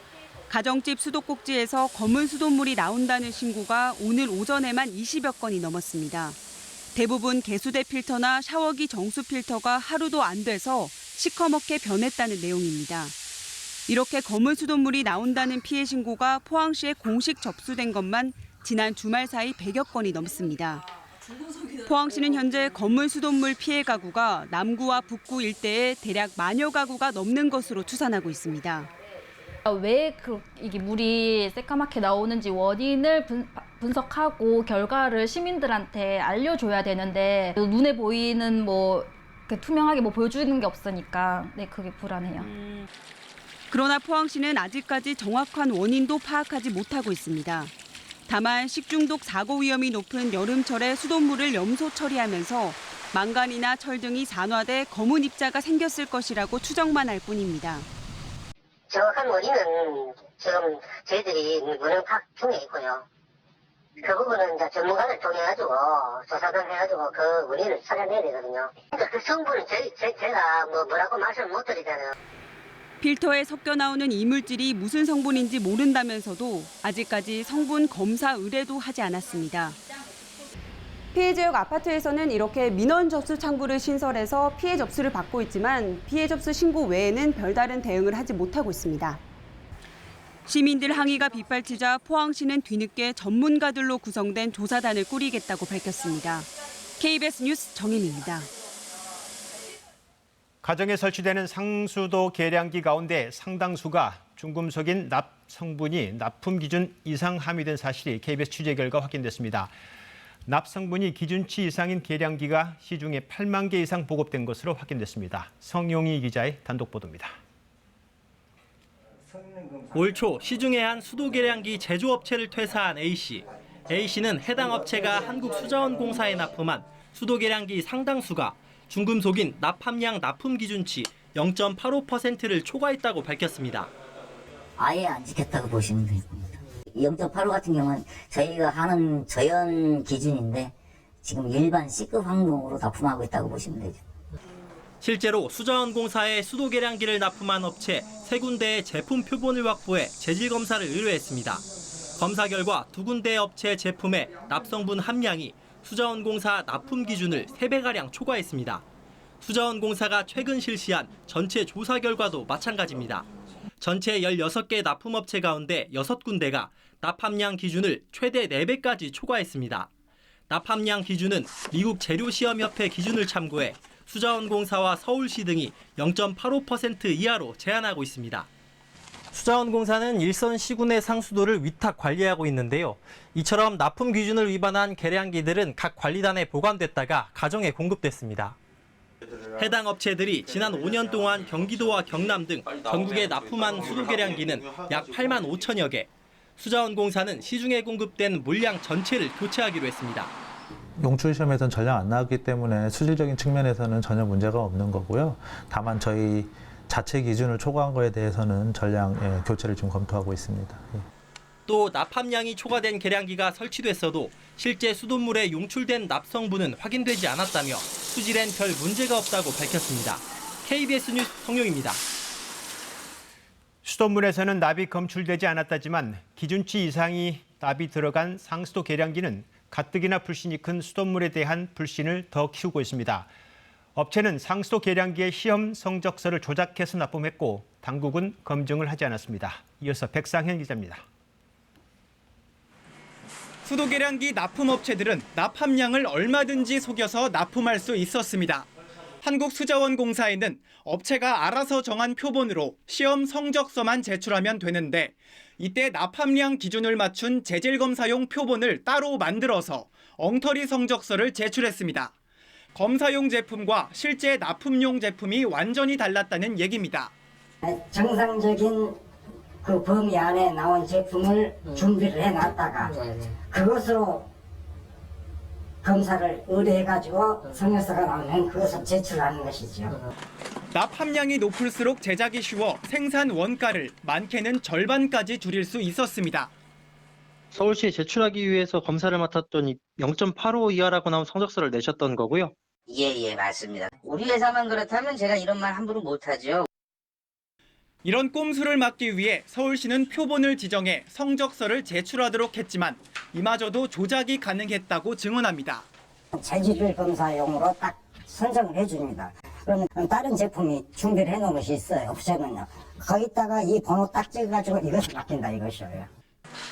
가정집 수도꼭지에서 검은 수돗물이 나온다는 신고가 오늘 오전에만 20여 건이 넘었습니다. 대부분 개수대 필터나 샤워기 정수 필터가 하루도 안 돼서 시커멓게 변했다는 내용입니다. 이렇게 검은 수돗물이 나온다는 피해 신고가 포항시에 공식 접수된 것만 지난 주말 사이 100여 건이 넘습니다. 포항시는 현재 검은 수돗물 피해 가구가 남구와 북구 일대에 대략 10,000여 가구가 넘는 것으로 추산하고 있습니다. 왜 이게 물이 새까맣게 나오는지 원인을 분석하고 결과를 시민들한테 알려줘야 되는데 눈에 보이는 투명하게 보여주는 게 없으니까 그게 불안해요. 그러나 포항시는 아직까지 정확한 원인도 파악하지 못하고 있습니다. 다만 식중독 사고 위험이 높은 여름철에 수돗물을 염소 처리하면서 망간이나 철 등이 산화돼 검은 입자가 생겼을 것이라고 추정만 할 뿐입니다. 정확한 원인은 지금 저희들이 문헌 파악 중에 있고요. 그 부분은 이제 전문가를 통해가지고 조사를 해가지고 그 원인을 찾아내야 되거든요. 그 성분은 제가 뭐라고 말씀을 못 드리잖아요. 필터에 섞여 나오는 이물질이 무슨 성분인지 모른다면서도 아직까지 성분 검사 의뢰도 하지 않았습니다. 피해 지역 아파트에서는 이렇게 민원 접수 창구를 신설해서 피해 접수를 받고 있지만 피해 접수 신고 외에는 별다른 대응을 하지 못하고 있습니다. 시민들 항의가 빗발치자 포항시는 뒤늦게 전문가들로 구성된 조사단을 꾸리겠다고 밝혔습니다. KBS 뉴스 정혜미입니다. 가정에 설치되는 상수도 계량기 가운데 상당수가 중금속인 납 성분이 납품 기준 이상 함유된 사실이 KBS 취재 결과 확인됐습니다. 납 성분이 기준치 이상인 계량기가 시중에 8만 개 이상 보급된 것으로 확인됐습니다. 성용희 기자의 단독 보도입니다. 올 초 시중의 한 수도 계량기 제조업체를 퇴사한 A씨. A씨는 해당 업체가 한국수자원공사에 납품한 수도 계량기 상당수가 중금속인 납 함량 납품 기준치 0.85%를 초과했다고 밝혔습니다. 아예 안 지켰다고 보시면 됩니다. 0.85 같은 경우는 저희가 하는 저연 기준인데 지금 일반 C급 항공으로 납품하고 있다고 보시면 되죠. 실제로 수자원공사에 수도 계량기를 납품한 업체 3군데의 제품 표본을 확보해 재질 검사를 의뢰했습니다. 검사 결과 2군데의 업체 제품의 납성분 함량이 수자원공사 납품 기준을 3배가량 초과했습니다. 수자원공사가 최근 실시한 전체 조사 결과도 마찬가지입니다. 전체 16개 납품업체 가운데 6군데가 납함량 기준을 최대 4배까지 초과했습니다. 납함량 기준은 미국 재료시험협회 기준을 참고해 수자원공사와 서울시 등이 0.85% 이하로 제한하고 있습니다. 수자원공사는 일선 시군의 상수도를 위탁 관리하고 있는데요. 이처럼 납품 기준을 위반한 계량기들은 각 관리단에 보관됐다가 가정에 공급됐습니다. 해당 업체들이 지난 5년 동안 경기도와 경남 등 전국에 납품한 수도 계량기는 약 8만 5천여 개. 수자원공사는 시중에 공급된 물량 전체를 교체하기로 했습니다. 용출 시험에서는 전량 안 나왔기 때문에 수질적인 측면에서는 전혀 문제가 없는 거고요. 다만 저희 자체 기준을 초과한 거에 대해서는 전량 교체를 지금 검토하고 있습니다. 또 납함량이 초과된 계량기가 설치됐어도 실제 수돗물에 용출된 납 성분은 확인되지 않았다며 수질엔 별 문제가 없다고 밝혔습니다. KBS 뉴스 성용입니다. 수돗물에서는 납이 검출되지 않았다지만 기준치 이상이 납이 들어간 상수도 계량기는 가뜩이나 불신이 큰 수돗물에 대한 불신을 더 키우고 있습니다. 업체는 상수도 계량기의 시험 성적서를 조작해서 납품했고 당국은 검증을 하지 않았습니다. 이어서 백상현 기자입니다. 수도 계량기 납품업체들은 납함량을 얼마든지 속여서 납품할 수 있었습니다. 한국수자원공사에는 업체가 알아서 정한 표본으로 시험 성적서만 제출하면 되는데 이때 납함량 기준을 맞춘 재질검사용 표본을 따로 만들어서 엉터리 성적서를 제출했습니다. 검사용 제품과 실제 납품용 제품이 완전히 달랐다는 얘기입니다. 정상적인 그 범위 안에 나온 제품을 준비를 해놨다가 그것으로 검사를 의뢰해가지고 성적서가 나오면 그것을 제출하는 것이죠. 납함량이 높을수록 제작이 쉬워 생산 원가를 많게는 절반까지 줄일 수 있었습니다. 서울시에 제출하기 위해서 검사를 맡았더니 0.85 이하라고 나온 성적서를 내셨던 거고요? 예, 맞습니다. 우리 회사만 그렇다면 제가 이런 말 함부로 못하죠. 이런 꼼수를 막기 위해 서울시는 표본을 지정해 성적서를 제출하도록 했지만 이마저도 조작이 가능했다고 증언합니다. 재질 검사용으로 딱 선정을 해줍니다. 그러면 다른 제품이 준비를 해놓은 것이 있어요. 업체는요. 거기다가 이 번호 딱 찍어가지고 이것을 맡긴다 이것이에요.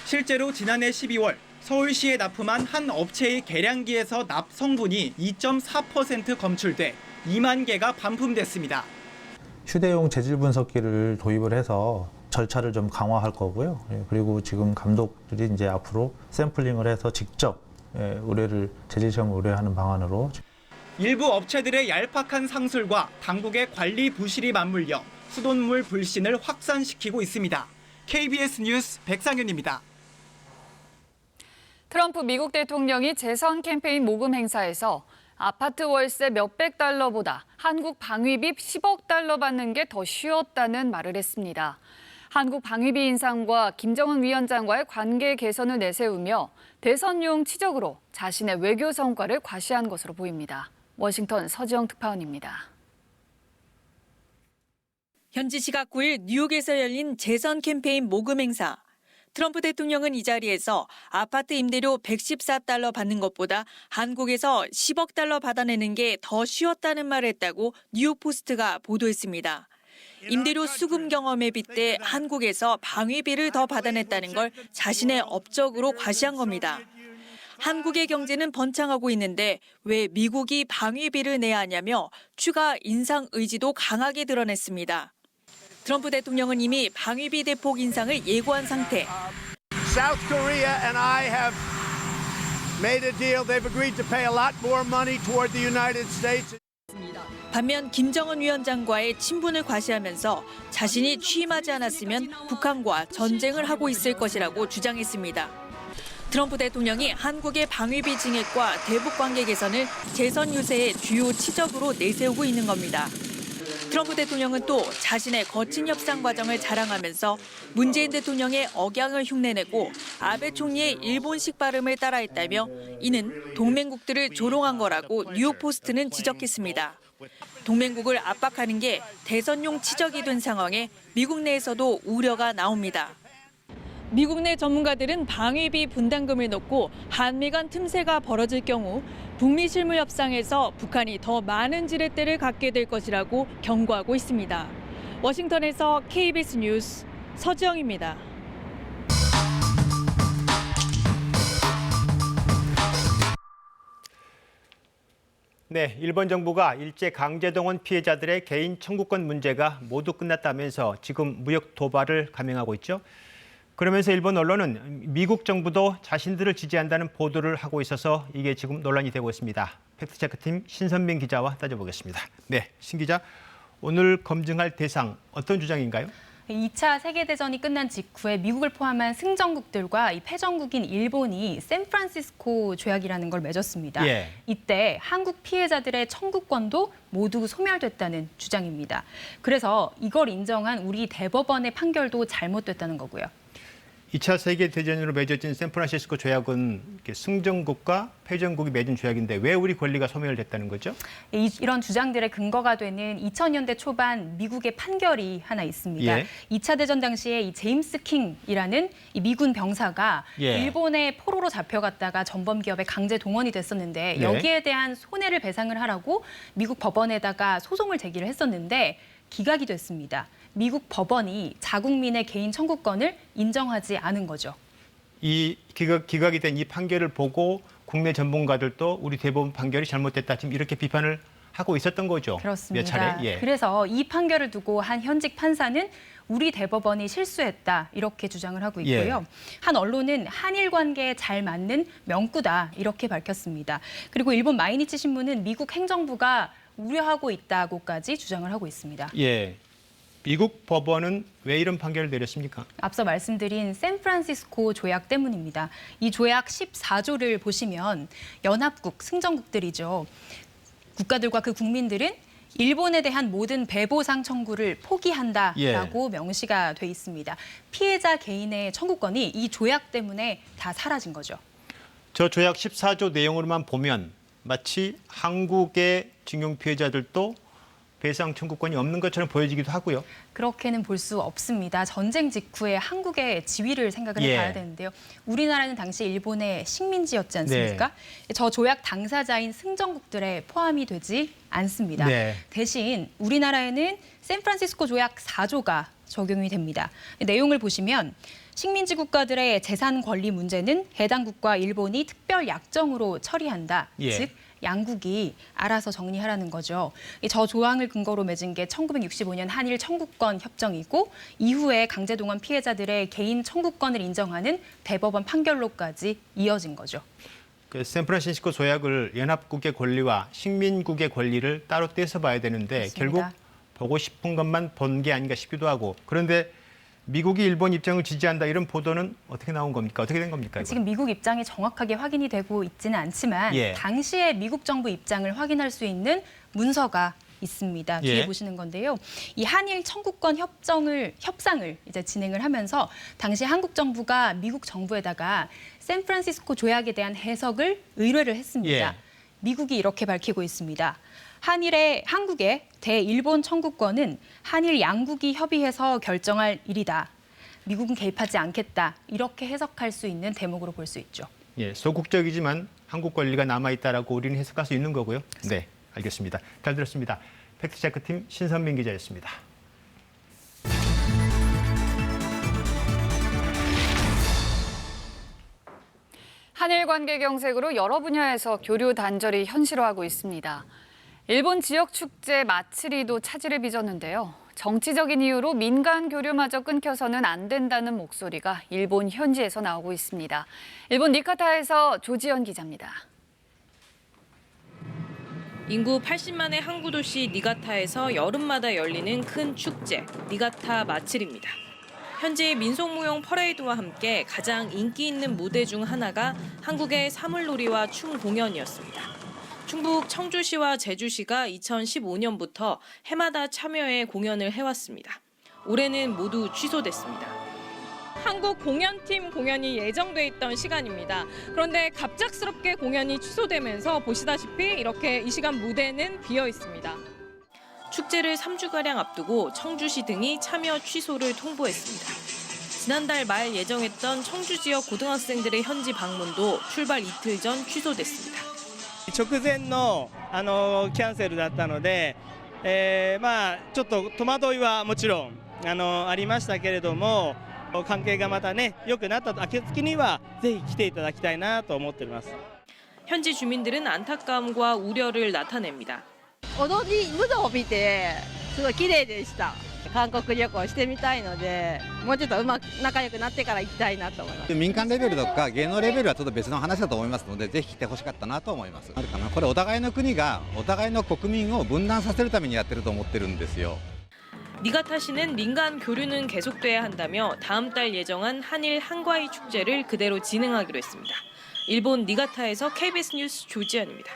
실제로 지난해 12월 서울시에 납품한 한 업체의 계량기에서 납 성분이 2.4% 검출돼 2만 개가 반품됐습니다. 휴대용 재질 분석기를 도입을 해서 절차를 좀 강화할 거고요. 그리고 지금 감독들이 이제 앞으로 샘플링을 해서 직접 재질 시험을 의뢰하는 방안으로. 일부 업체들의 얄팍한 상술과 당국의 관리 부실이 맞물려 수돗물 불신을 확산시키고 있습니다. KBS 뉴스 백상현입니다. 트럼프 미국 대통령이 재선 캠페인 모금 행사에서 아파트 월세 몇백 달러보다 한국 방위비 10억 달러 받는 게 더 쉬웠다는 말을 했습니다. 한국 방위비 인상과 김정은 위원장과의 관계 개선을 내세우며 대선용 치적으로 자신의 외교 성과를 과시한 것으로 보입니다. 워싱턴 서지영 특파원입니다. 현지 시각 9일 뉴욕에서 열린 재선 캠페인 모금 행사. 트럼프 대통령은 이 자리에서 아파트 임대료 114달러 받는 것보다 한국에서 10억 달러 받아내는 게 더 쉬웠다는 말을 했다고 뉴욕포스트가 보도했습니다. 임대료 수금 경험에 빗대 한국에서 방위비를 더 받아냈다는 걸 자신의 업적으로 과시한 겁니다. 한국의 경제는 번창하고 있는데 왜 미국이 방위비를 내야 하냐며 추가 인상 의지도 강하게 드러냈습니다. 트럼프 대통령은 이미 방위비 대폭 인상을 예고한 상태. South Korea and I have made a deal. They've agreed to pay a lot more money toward the United States. 반면 김정은 위원장과의 친분을 과시하면서 자신이 취임하지 않았으면 북한과 전쟁을 하고 있을 것이라고 주장했습니다. 트럼프 대통령이 한국의 방위비 증액과 대북 관계 개선을 재선 유세의 주요 치적으로 내세우고 있는 겁니다. 트럼프 대통령은 또 자신의 거친 협상 과정을 자랑하면서 문재인 대통령의 억양을 흉내내고 아베 총리의 일본식 발음을 따라했다며 이는 동맹국들을 조롱한 거라고 뉴욕포스트는 지적했습니다. 동맹국을 압박하는 게 대선용 치적이 된 상황에 미국 내에서도 우려가 나옵니다. 미국 내 전문가들은 방위비 분담금을 놓고 한미 간 틈새가 벌어질 경우 북미 실무 협상에서 북한이 더 많은 지렛대를 갖게 될 것이라고 경고하고 있습니다. 워싱턴에서 KBS 뉴스 서지영입니다. 네, 일본 정부가 일제 강제동원 피해자들의 개인 청구권 문제가 모두 끝났다면서 지금 무역 도발을 감행하고 있죠. 그러면서 일본 언론은 미국 정부도 자신들을 지지한다는 보도를 하고 있어서 이게 지금 논란이 되고 있습니다. 팩트체크팀 신선민 기자와 따져보겠습니다. 네, 신 기자, 오늘 검증할 대상 어떤 주장인가요? 2차 세계대전이 끝난 직후에 미국을 포함한 승전국들과 이 패전국인 일본이 샌프란시스코 조약이라는 걸 맺었습니다. 예. 이때 한국 피해자들의 청구권도 모두 소멸됐다는 주장입니다. 그래서 이걸 인정한 우리 대법원의 판결도 잘못됐다는 거고요. 2차 세계대전으로 맺어진 샌프란시스코 조약은 승전국과 패전국이 맺은 조약인데 왜 우리 권리가 소멸됐다는 거죠? 이런 주장들의 근거가 되는 2000년대 초반 미국의 판결이 하나 있습니다. 예. 2차 대전 당시에 이 제임스 킹이라는 이 미군 병사가 예. 일본의 포로로 잡혀갔다가 전범 기업에 강제 동원이 됐었는데 예. 여기에 대한 손해를 배상을 하라고 미국 법원에다가 소송을 제기를 했었는데 기각이 됐습니다. 미국 법원이 자국민의 개인 청구권을 인정하지 않은 거죠. 이 기각이 된 이 판결을 보고 국내 전문가들도 우리 대법원 판결이 잘못됐다 지금 이렇게 비판을 하고 있었던 거죠. 그렇습니다. 몇 차례. 예. 그래서 이 판결을 두고 한 현직 판사는 우리 대법원이 실수했다 이렇게 주장을 하고 있고요. 예. 한 언론은 한일 관계에 잘 맞는 명구다 이렇게 밝혔습니다. 그리고 일본 마이니치 신문은 미국 행정부가 우려하고 있다고까지 주장을 하고 있습니다. 예. 미국 법원은 왜 이런 판결을 내렸습니까? 앞서 말씀드린 샌프란시스코 조약 때문입니다. 이 조약 14조를 보시면 연합국, 승전국들이죠. 국가들과 그 국민들은 일본에 대한 모든 배보상 청구를 포기한다라고 명시가 돼 있습니다. 피해자 개인의 청구권이 이 조약 때문에 다 사라진 거죠. 저 조약 14조 내용으로만 보면 마치 한국의 징용 피해자들도 배상 청구권이 없는 것처럼 보여지기도 하고요. 그렇게는 볼 수 없습니다. 전쟁 직후에 한국의 지위를 생각을 해봐야 되는데요. 우리나라는 당시 일본의 식민지였지 않습니까? 저 조약 당사자인 승전국들에 포함이 되지 않습니다. 대신 우리나라에는 샌프란시스코 조약 4조가 적용이 됩니다. 내용을 보시면 식민지 국가들의 재산 권리 문제는 해당 국가 일본이 특별 약정으로 처리한다. 즉 양국이 알아서 정리하라는 거죠. 저 조항을 근거로 맺은 게 1965년 한일 청구권 협정이고 이후에 강제동원 피해자들의 개인 청구권을 인정하는 대법원 판결로까지 이어진 거죠. 그 샌프란시스코 조약을 연합국의 권리와 식민국의 권리를 따로 떼서 봐야 되는데 맞습니다. 결국 보고 싶은 것만 본 게 아닌가 싶기도 하고 그런데 미국이 일본 입장을 지지한다 이런 보도는 어떻게 나온 겁니까? 어떻게 된 겁니까? 이건? 지금 미국 입장이 정확하게 확인이 되고 있지는 않지만 당시의 미국 정부 입장을 확인할 수 있는 문서가 있습니다. 뒤에 보시는 건데요. 이 한일 청구권 협상을 이제 진행을 하면서 당시 한국 정부가 미국 정부에다가 샌프란시스코 조약에 대한 해석을 의뢰를 했습니다. 미국이 이렇게 밝히고 있습니다. 한국의 대일본 청구권은 한일 양국이 협의해서 결정할 일이다. 미국은 개입하지 않겠다. 이렇게 해석할 수 있는 대목으로 볼 수 있죠. 소극적이지만 한국 권리가 남아있다라고 우리는 해석할 수 있는 거고요. 네, 알겠습니다. 잘 들었습니다. 팩트체크팀 신선민 기자였습니다. 한일 관계 경색으로 여러 분야에서 교류 단절이 현실화하고 있습니다. 일본 지역 축제 마츠리도 차질을 빚었는데요. 정치적인 이유로 민간 교류마저 끊겨서는 안 된다는 목소리가 일본 현지에서 나오고 있습니다. 일본 니카타에서 조지연 기자입니다. 인구 80만의 항구 도시 니가타에서 여름마다 열리는 큰 축제, 니가타 마츠리입니다. 현지 민속무용 퍼레이드와 함께 가장 인기 있는 무대 중 하나가 한국의 사물놀이와 춤 공연이었습니다. 충북 청주시와 제주시가 2015년부터 해마다 참여해 공연을 해왔습니다. 올해는 모두 취소됐습니다. 한국 공연팀 공연이 예정돼 있던 시간입니다. 그런데 갑작스럽게 공연이 취소되면서 보시다시피 이렇게 이 시간 무대는 비어 있습니다. 축제를 3주가량 앞두고 청주시 등이 참여 취소를 통보했습니다. 지난달 말 예정했던 청주 지역 고등학생들의 현지 방문도 출발 이틀 전 취소됐습니다. 直前のキャンセルだったので、ちょっと戸惑いはもちろんありましたけれども、関係がまたね良くなった暁にはぜひ来ていただきたいなと思っております。 현지 주민들은 안타까움과 우려를 나타냅니다. 踊り武道を見てすごい綺麗でした。韓国旅行してみたいので、もうちょっとうまく仲良くなってから行きたいなと思います。民間レベルとか芸能レベルはちょっと別の話だと思いますので、ぜひ来てほしかったなと思います。あるかな。これお互いの国がお互いの国民を分断させるためにやってると思ってるんですよ。 니가타시는 민간 교류는 계속돼야 한다며 다음 달 예정한 한일 한과이 축제를 그대로 진행하기로 했습니다. 일본 니가타에서 KBS 뉴스 조지연입니다.